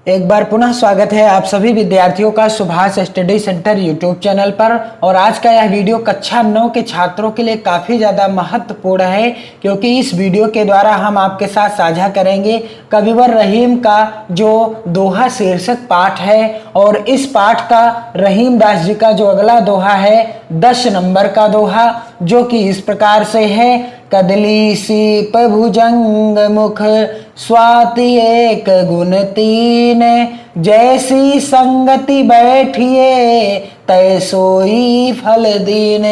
एक बार पुनः स्वागत है आप सभी विद्यार्थियों का Subhash study centre YouTube channel पर। और आज का यह वीडियो कक्षा 9 के छात्रों के लिए काफ़ी ज़्यादा महत्वपूर्ण है, क्योंकि इस वीडियो के द्वारा हम आपके साथ साझा करेंगे कविवर रहीम का जो दोहा शीर्षक पाठ है। और इस पाठ का रहीम दास जी का जो अगला दोहा है 10 नंबर का दोहा, जो कि इस प्रकार से है। कदली सीप भुजंग मुख स्वाति एक गुण तीन, जैसी संगति बैठिए तय सोई फल दीन।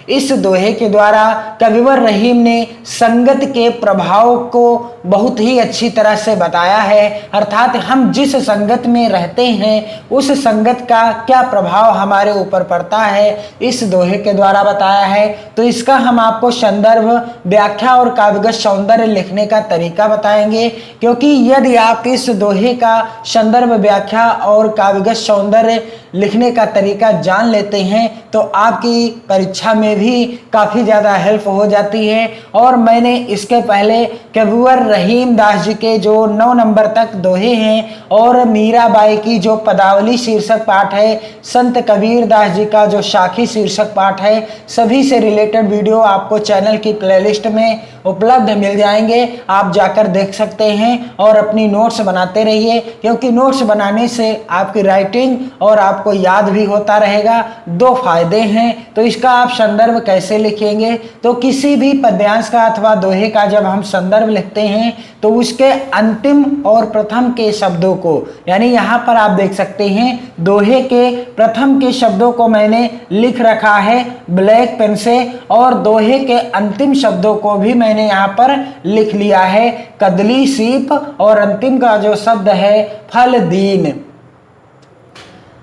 इस दोहे के द्वारा कविवर रहीम ने संगत के प्रभाव को बहुत ही अच्छी तरह से बताया है, अर्थात हम जिस संगत में रहते हैं उस संगत का क्या प्रभाव हमारे ऊपर पड़ता है, इस दोहे के द्वारा बताया है। तो इसका हम आपको संदर्भ, व्याख्या और काव्यगत सौंदर्य लिखने का तरीका बताएंगे, क्योंकि यदि आप इस दोहे का संदर्भ, व्याख्या और काव्यगत सौंदर्य लिखने का तरीका जान लेते हैं तो आपकी परीक्षा में भी काफ़ी ज़्यादा हेल्प हो जाती है। और मैंने इसके पहले कविवर रहीम दास जी के जो 9 नंबर तक दोहे हैं और मीराबाई की जो पदावली शीर्षक पाठ है, संत कबीर दास जी का जो साखी शीर्षक पाठ है, सभी से रिलेटेड वीडियो आपको चैनल की प्लेलिस्ट में उपलब्ध मिल जाएंगे। आप जाकर देख सकते हैं और अपनी नोट्स बनाते रहिए, क्योंकि नोट्स बनाने से आपकी राइटिंग और आपको याद भी होता रहेगा। 2 फायदे हैं। तो इसका आप संदर्भ कैसे लिखेंगे, तो किसी भी पद्यांश का अथवा दोहे का जब हम संदर्भ लिखते हैं तो उसके अंतिम और प्रथम के शब्दों को, यानी यहाँ पर आप देख सकते हैं दोहे के प्रथम के शब्दों को मैंने लिख रखा है ब्लैक पेन से, और दोहे के अंतिम शब्दों को भी मैंने यहाँ पर लिख लिया है कदली सीप, और अंतिम का जो शब्द है फल दीन।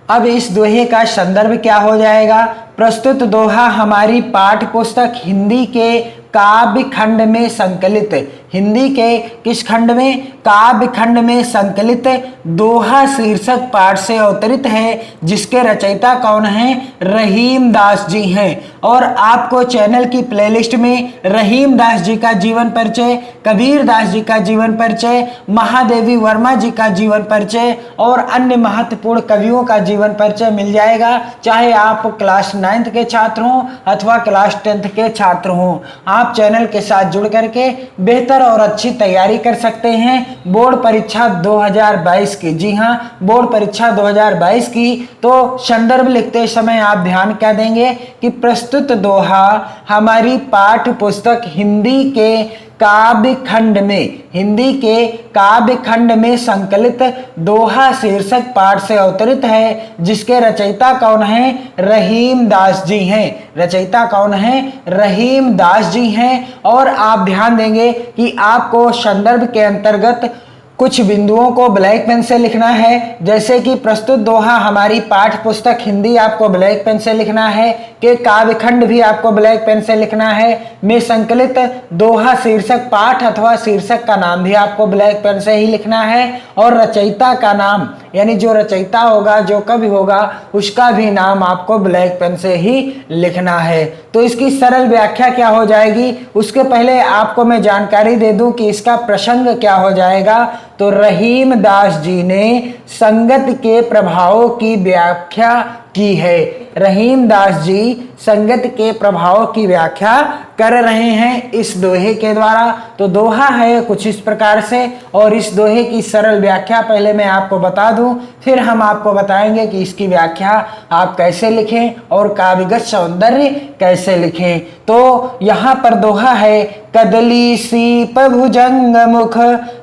अब इस दोहे का संदर्भ क्या हो जाएगा। प्रस्तुत दोहा हमारी पाठ्य पुस्तक हिंदी के काव्य खंड में संकलित, हिंदी के किस खंड में, काव्य खंड में संकलित दोहा शीर्षक पाठ से अवतरित है, जिसके रचयिता कौन हैं, रहीम दास जी हैं। और आपको चैनल की प्लेलिस्ट में रहीम दास जी का जीवन परिचय, कबीर दास जी का जीवन परिचय, महादेवी वर्मा जी का जीवन परिचय और अन्य महत्वपूर्ण कवियों का जीवन परिचय मिल जाएगा, चाहे आप क्लास 9th के छात्र हों अथवा क्लास 10th के छात्र हों। आप चैनल के साथ जुड़ करके बेहतर और अच्छी तैयारी कर सकते हैं बोर्ड परीक्षा 2022 की। जी हाँ, बोर्ड परीक्षा 2022 की। तो संदर्भ लिखते समय आप ध्यान क्या देंगे कि प्रस्तुत दोहा हमारी पाठ्य पुस्तक हिंदी के काव्य खंड में, हिंदी के काव्य खंड में संकलित दोहा शीर्षक पाठ से अवतरित है, जिसके रचयिता कौन हैं, रहीम दास जी हैं। रचयिता कौन हैं, रहीम दास जी हैं। और आप ध्यान देंगे कि आपको संदर्भ के अंतर्गत कुछ बिंदुओं को ब्लैक पेन से लिखना है, जैसे कि प्रस्तुत दोहा हमारी पाठ्य पुस्तक हिंदी आपको ब्लैक पेन से लिखना है, कि काव्य खंड भी आपको ब्लैक पेन से लिखना है, में संकलित दोहा शीर्षक पाठ अथवा शीर्षक का नाम भी आपको ब्लैक पेन से ही लिखना है, और रचयिता का नाम, यानी जो रचयिता होगा, जो कवि होगा, उसका भी नाम आपको ब्लैक पेन से ही लिखना है। तो इसकी सरल व्याख्या क्या हो जाएगी, उसके पहले आपको मैं जानकारी दे दूं कि इसका प्रसंग क्या हो जाएगा। तो रहीम दास जी ने संगत के प्रभावों की व्याख्या की है। रहीम दास जी संगत के प्रभाव की व्याख्या कर रहे हैं इस दोहे के द्वारा। तो दोहा है कुछ इस प्रकार से, और इस दोहे की सरल व्याख्या पहले मैं आपको बता दूं, फिर हम आपको बताएंगे कि इसकी व्याख्या आप कैसे लिखें और काव्यगत सौंदर्य कैसे लिखें। तो यहाँ पर दोहा है, कदली सीप भुजंग मुख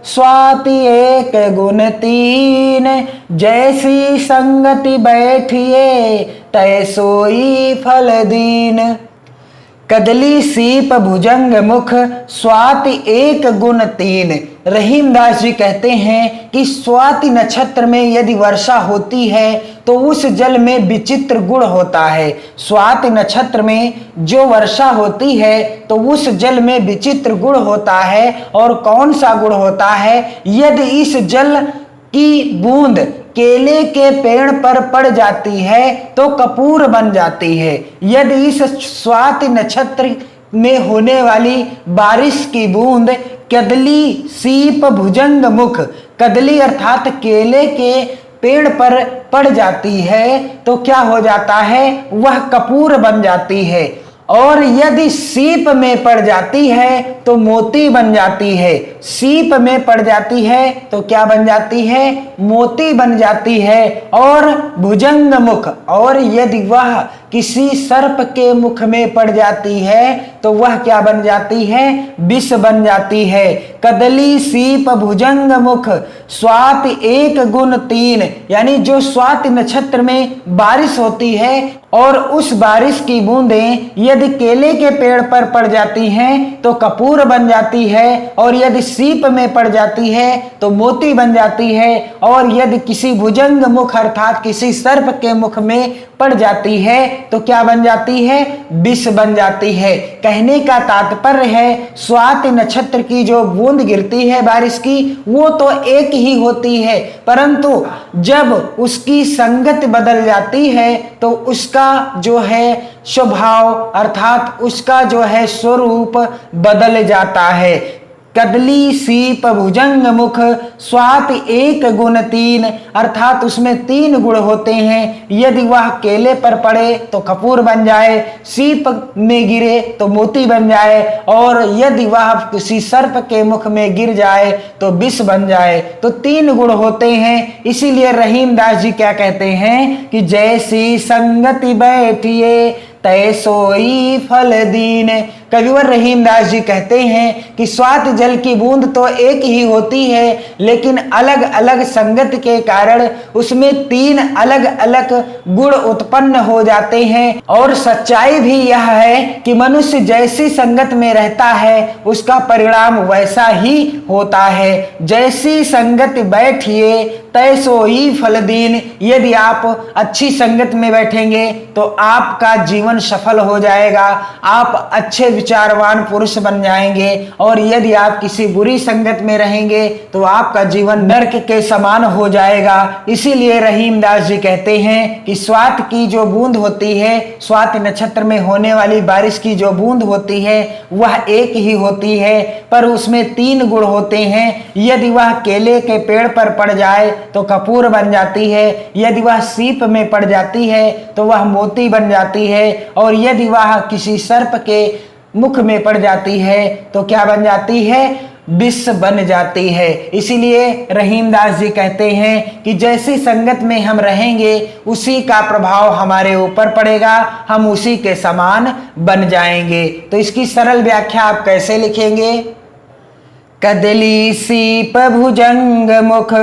स्वाति एक गुण तीन, जैसी संगति बैठिए तय सोई फल दीन। कदली सीप भुजंग मुख स्वाति एक गुण तीन। रहीम दास जी कहते हैं कि स्वाति नक्षत्र में यदि वर्षा होती है तो उस जल में विचित्र गुण होता है। स्वाति नक्षत्र में जो वर्षा होती है तो उस जल में विचित्र गुण होता है। और कौन सा गुण होता है, यदि इस जल की बूंद केले के पेड़ पर पड़ जाती है तो कपूर बन जाती है। यदि इस स्वाति नक्षत्र में होने वाली बारिश की बूंद कदली सीप भुजंग मुख, कदली अर्थात केले के पेड़ पर पड़ जाती है तो क्या हो जाता है, वह कपूर बन जाती है। और यदि सीप में पड़ जाती है तो मोती बन जाती है। सीप में पड़ जाती है तो क्या बन जाती है, मोती बन जाती है। और भुजंग मुख, और यदि वह किसी सर्प के मुख में पड़ जाती है तो वह क्या बन जाती है, विष बन जाती है। कदली सीप भुजंग मुख स्वात एक गुण तीन, यानी जो स्वाति नक्षत्र में बारिश होती है और उस बारिश की बूंदें यदि केले के पेड़ पर पड़ जाती हैं तो कपूर बन जाती है, और यदि सीप में पड़ जाती है तो मोती बन जाती है, और यदि किसी भुजंग मुख अर्थात किसी सर्प के मुख में पड़ जाती है तो क्या बन जाती है, विष बन जाती है। कहने का तात्पर्य है स्वाति नक्षत्र की जो बूंद गिरती है बारिश की वो तो एक ही होती है, परंतु जब उसकी संगत बदल जाती है तो उसका जो है स्वभाव अर्थात उसका जो है स्वरूप बदल जाता है। कदली सीप भुजंग मुख स्वाति एक गुण तीन, अर्थात उसमें तीन गुण होते हैं। यदि वह केले पर पड़े तो कपूर बन जाए, सीप में गिरे तो मोती बन जाए, और यदि वह किसी सर्प के मुख में गिर जाए तो विष बन जाए। तो तीन गुण होते हैं। इसीलिए रहीमदास जी क्या कहते हैं कि जैसी संगति बैठिए तय सोई फल दीन। कविवर रहीमदास जी कहते हैं कि स्वात जल की बूंद तो एक ही होती है, लेकिन अलग अलग संगत के कारण उसमें तीन अलग अलग गुण उत्पन्न हो जाते हैं। और सच्चाई भी यह है कि मनुष्य जैसी संगत में रहता है उसका परिणाम वैसा ही होता है। जैसी संगत बैठिए तय सोई फल दीन। यदि आप अच्छी संगत में बैठेंगे तो आपका जीवन सफल हो जाएगा, आप अच्छे विचारवान पुरुष बन जाएंगे, और यदि आप किसी बुरी संगत में रहेंगे तो आपका जीवन नरक के समान हो जाएगा। इसीलिए रहीमदास जी कहते हैं कि स्वात की जो बूंद होती है, स्वात नक्षत्र में होने वाली बारिश की जो बूंद होती है वह एक ही होती है, पर उसमें तीन गुण होते हैं। यदि वह केले के पेड़ पर पड़ जाए तो कपूर बन जाती है, यदि वह सीप में पड़ जाती है तो वह मोती बन जाती है, और यदि वह किसी सर्प के मुख में पड़ जाती है तो क्या बन जाती है, विष बन जाती है। इसीलिए रहीमदास जी कहते हैं कि जैसी संगत में हम रहेंगे उसी का प्रभाव हमारे ऊपर पड़ेगा, हम उसी के समान बन जाएंगे। तो इसकी सरल व्याख्या आप कैसे लिखेंगे, कदली सीप भुजंग मुख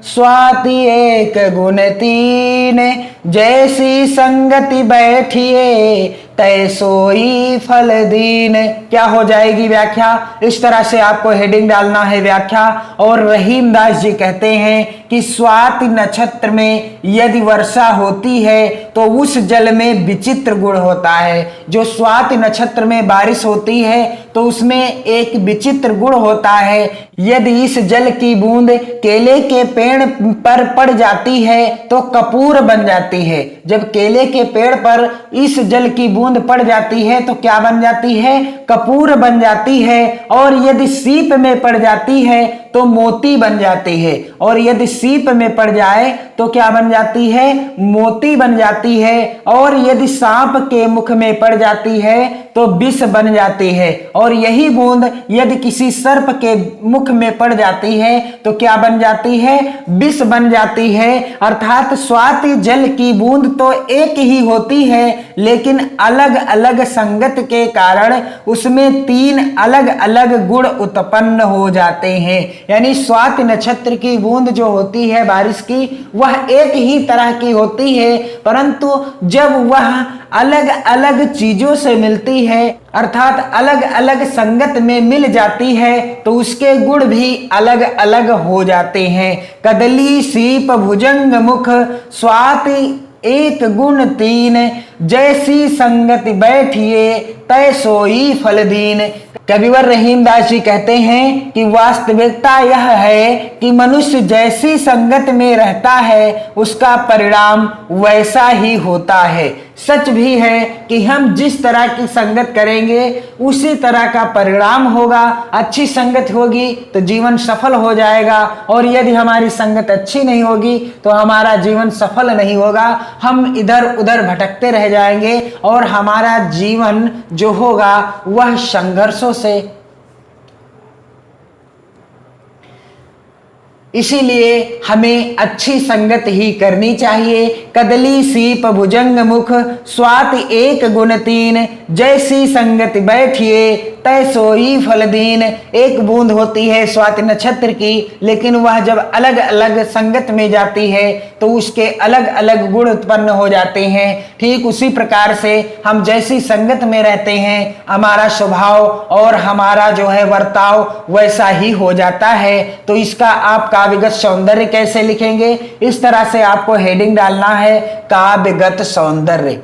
स्वाति एक गुण तीन, जैसी संगति बैठिए तय सोई फल दीन। क्या हो जाएगी व्याख्या, इस तरह से आपको हेडिंग डालना है व्याख्या। और रहीमदास जी कहते हैं कि स्वाति नक्षत्र में यदि वर्षा होती है तो उस जल में विचित्र गुण होता है। जो स्वाति नक्षत्र में बारिश होती है तो उसमें एक विचित्र गुण होता है। यदि इस जल की बूंद केले के पेड़ पर पड़ जाती है तो कपूर बन जाती है। जब केले के पेड़ पर इस जल की बूंद पड़ जाती है तो क्या बन जाती है, कपूर बन जाती है। और यदि सीप में पड़ जाती है तो मोती बन जाती है, और यदि सीप में पड़ जाए तो क्या बन जाती है, मोती बन जाती है। और यदि सांप के मुख में पड़ जाती है तो विष बन जाती है। और यही बूंद यदि किसी सर्प के मुख में पड़ जाती है तो क्या बन जाती है, विष बन जाती है। अर्थात स्वाति जल की बूंद तो एक ही होती है, लेकिन अलग अलग संगत के कारण उसमें तीन अलग अलग गुण उत्पन्न हो जाते हैं। यानी स्वाति नक्षत्र की बूंद जो होती है बारिश की वह एक ही तरह की होती है, परंतु जब वह अलग अलग चीजों से मिलती है अर्थात अलग अलग संगत में मिल जाती है तो उसके गुण भी अलग अलग हो जाते हैं। कदली सीप भुजंग मुख स्वाति एक गुण तीन, जैसी संगति बैठिए तय सोई फल दीन। कविवर रहीमदास जी कहते हैं कि वास्तविकता यह है कि मनुष्य जैसी संगत में रहता है उसका परिणाम वैसा ही होता है। सच भी है कि हम जिस तरह की संगत करेंगे उसी तरह का परिणाम होगा। अच्छी संगत होगी तो जीवन सफल हो जाएगा, और यदि हमारी संगत अच्छी नहीं होगी तो हमारा जीवन सफल नहीं होगा। हम इधर उधर भटकते रह जाएंगे और हमारा जीवन जो होगा वह संघर्षों से। इसीलिए हमें अच्छी संगत ही करनी चाहिए। कदली सीप भुजंग मुख, स्वाति एक गुण तीन, जैसी संगत बैठिए तय सोई फल दीन। एक बूंद होती है स्वाति नक्षत्र की, लेकिन वह जब अलग अलग संगत में जाती है तो उसके अलग अलग गुण उत्पन्न हो जाते हैं। ठीक उसी प्रकार से हम जैसी संगत में रहते हैं हमारा स्वभाव और हमारा जो है बर्ताव वैसा ही हो जाता है। तो इसका आप काव्यगत सौंदर्य कैसे लिखेंगे? इस तरह से आपको हेडिंग डालना है, काव्यगत सौंदर्य।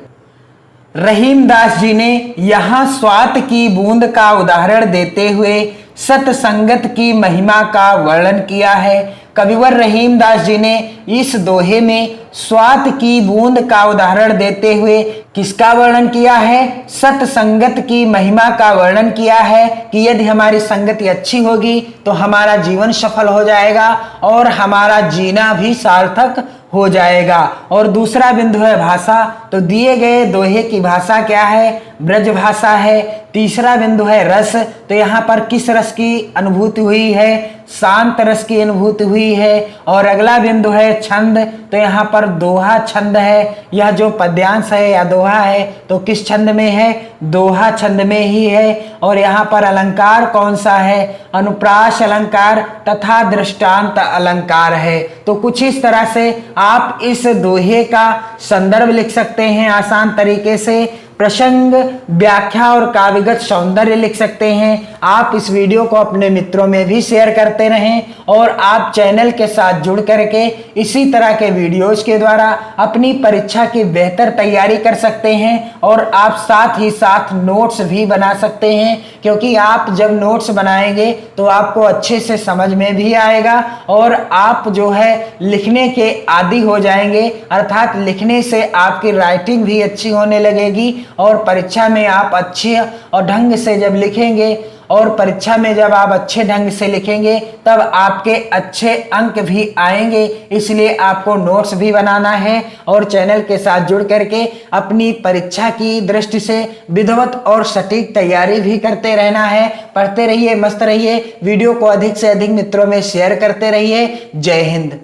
रहीमदास जी ने यहाँ स्वाति की बूंद का उदाहरण देते हुए सत्संगत की महिमा का वर्णन किया है। कविवर रहीमदास जी ने इस दोहे में स्वाति की बूंद का उदाहरण देते हुए किसका वर्णन किया है? सत्संगत की महिमा का वर्णन किया है कि यदि हमारी संगति अच्छी होगी तो हमारा जीवन सफल हो जाएगा और हमारा जीना भी सार्थक हो जाएगा। और दूसरा बिंदु है भाषा। तो दिए गए दोहे की भाषा क्या है? ब्रज भाषा है। तीसरा बिंदु है रस। तो यहाँ पर किस रस की अनुभूति हुई है? शांत रस की अनुभूति हुई है। और अगला बिंदु है छंद। तो यहाँ पर दोहा छंद है। यह जो पद्यांश है या दोहा है तो किस छंद में है? दोहा छंद में ही है। और यहाँ पर अलंकार कौन सा है? अनुप्रास अलंकार तथा दृष्टांत अलंकार है। तो कुछ इस तरह से आप इस दोहे का संदर्भ लिख सकते हैं आसान तरीके से। प्रसंग, व्याख्या और काव्यगत सौंदर्य लिख सकते हैं। आप इस वीडियो को अपने मित्रों में भी शेयर करते रहें और आप चैनल के साथ जुड़ करके इसी तरह के वीडियोज के द्वारा अपनी परीक्षा की बेहतर तैयारी कर सकते हैं। और आप साथ ही साथ नोट्स भी बना सकते हैं, क्योंकि आप जब नोट्स बनाएंगे तो आपको अच्छे से समझ में भी आएगा और आप जो है लिखने के आदी हो जाएंगे। अर्थात लिखने से आपकी राइटिंग भी अच्छी होने लगेगी और परीक्षा में आप अच्छे और ढंग से जब लिखेंगे और परीक्षा में जब आप अच्छे ढंग से लिखेंगे तब आपके अच्छे अंक भी आएंगे। इसलिए आपको नोट्स भी बनाना है और चैनल के साथ जुड़ करके अपनी परीक्षा की दृष्टि से विधिवत और सटीक तैयारी भी करते रहना है। पढ़ते रहिए, मस्त रहिए, वीडियो को अधिक से अधिक मित्रों में शेयर करते रहिए। जय हिंद।